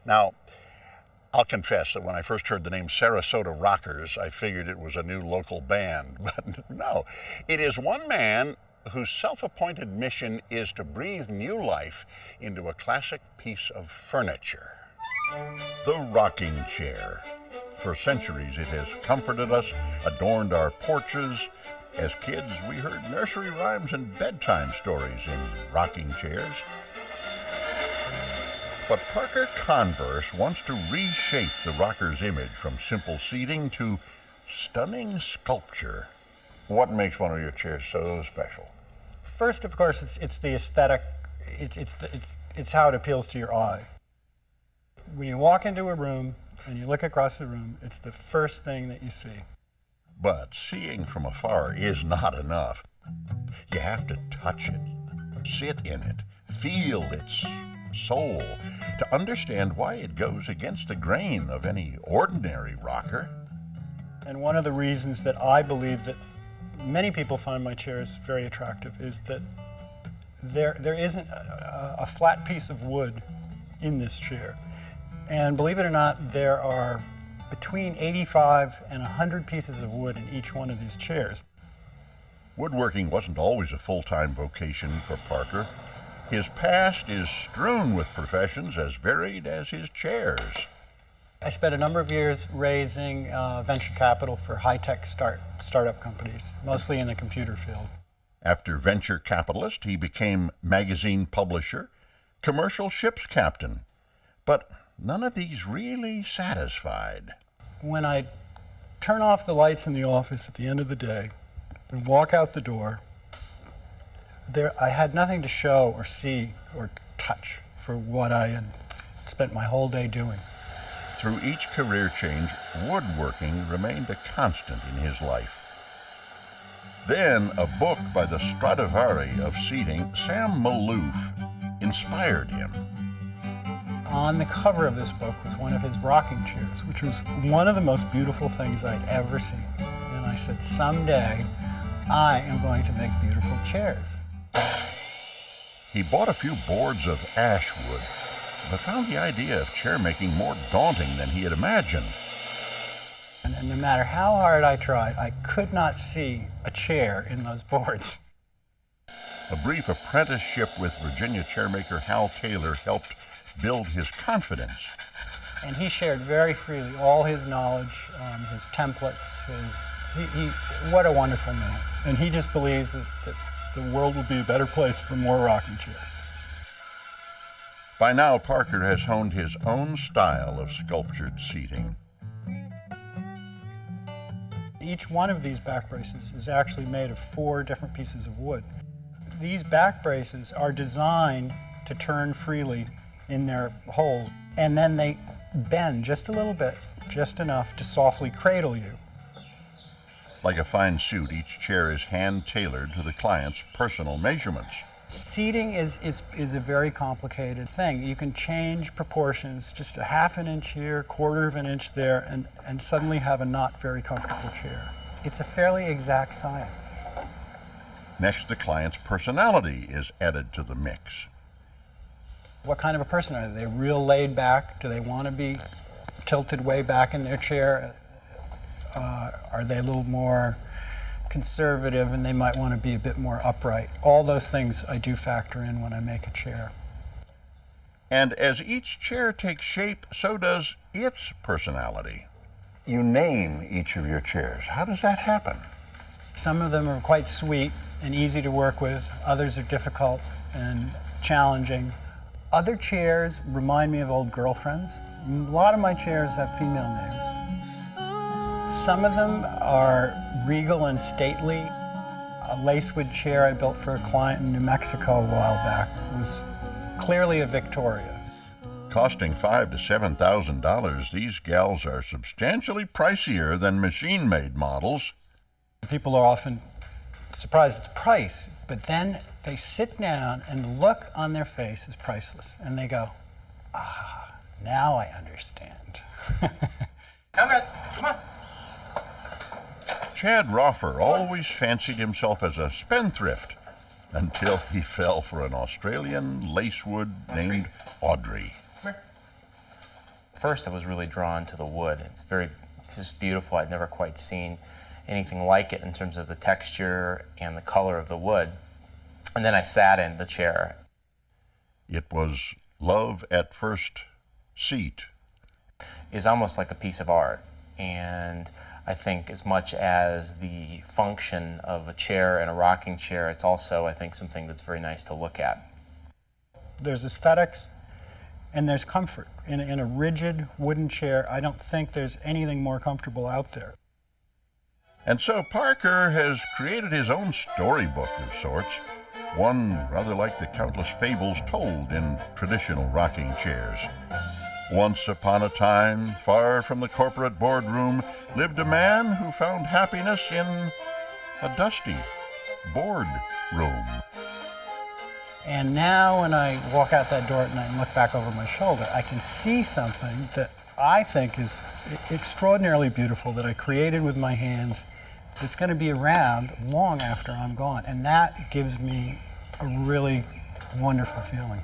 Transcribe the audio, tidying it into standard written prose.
Now, I'll confess that when I first heard the name Sarasota Rockers, I figured it was a new local band. But no, it is one man whose self-appointed mission is to breathe new life into a classic piece of furniture. The rocking chair. For centuries it has comforted us, adorned our porches. As kids, we heard nursery rhymes and bedtime stories in rocking chairs. But Parker Converse wants to reshape the rocker's image from simple seating to stunning sculpture. What makes one of your chairs so special? First, of course, it's the aesthetic. It's how it appeals to your eye. When you walk into a room and you look across the room, it's the first thing that you see. But seeing from afar is not enough. You have to touch it, sit in it, feel its soul, to understand why it goes against the grain of any ordinary rocker. And one of the reasons that I believe that many people find my chairs very attractive is that there isn't a flat piece of wood in this chair. And believe it or not, there are between 85 and 100 pieces of wood in each one of these chairs. Woodworking wasn't always a full-time vocation for Parker. His past is strewn with professions as varied as his chairs. I spent a number of years raising venture capital for high-tech startup companies, mostly in the computer field. After venture capitalist, he became magazine publisher, commercial ship's captain. But none of these really satisfied. When I turn off the lights in the office at the end of the day and walk out the door, I had nothing to show or see or touch for what I had spent my whole day doing. Through each career change, woodworking remained a constant in his life. Then a book by the Stradivari of seating, Sam Maloof, inspired him. On the cover of this book was one of his rocking chairs, which was one of the most beautiful things I'd ever seen. And I said, someday I am going to make beautiful chairs. He bought a few boards of ash wood, but found the idea of chair making more daunting than he had imagined. And no matter how hard I tried, I could not see a chair in those boards. A brief apprenticeship with Virginia chairmaker Hal Taylor helped build his confidence. And he shared very freely all his knowledge, his templates, what a wonderful man. And he just believes that the world will be a better place for more rocking chairs. By now, Parker has honed his own style of sculptured seating. Each one of these back braces is actually made of 4 different pieces of wood. These back braces are designed to turn freely in their holes, and then they bend just a little bit, just enough to softly cradle you. Like a fine suit, each chair is hand-tailored to the client's personal measurements. Seating is a very complicated thing. You can change proportions, just a half an inch here, quarter of an inch there, and suddenly have a not very comfortable chair. It's a fairly exact science. Next, the client's personality is added to the mix. What kind of a person are they? Are they real laid back? Do they want to be tilted way back in their chair? Are they a little more conservative and they might want to be a bit more upright? All those things I do factor in when I make a chair. And as each chair takes shape, so does its personality. You name each of your chairs. How does that happen? Some of them are quite sweet and easy to work with. Others are difficult and challenging. Other chairs remind me of old girlfriends. A lot of my chairs have female names. Some of them are regal and stately. A lacewood chair I built for a client in New Mexico a while back was clearly a Victoria. Costing $5,000 to $7,000, these gals are substantially pricier than machine-made models. People are often surprised at the price, but then they sit down and the look on their face is priceless. And they go, now I understand. Come on. Chad Roffer always fancied himself as a spendthrift until he fell for an Australian lacewood named Audrey. first I was really drawn to the wood. It's just beautiful. I'd never quite seen anything like it in terms of the texture and the color of the wood. And then I sat in the chair. It was love at first seat. It's almost like a piece of art. And I think as much as the function of a chair and a rocking chair, it's also, I think, something that's very nice to look at. There's aesthetics and there's comfort. In a rigid wooden chair, I don't think there's anything more comfortable out there. And so Parker has created his own storybook of sorts, one rather like the countless fables told in traditional rocking chairs. Once upon a time, far from the corporate boardroom, lived a man who found happiness in a dusty board room. And now when I walk out that door at night and look back over my shoulder, I can see something that I think is extraordinarily beautiful that I created with my hands. It's going to be around long after I'm gone. And that gives me a really wonderful feeling.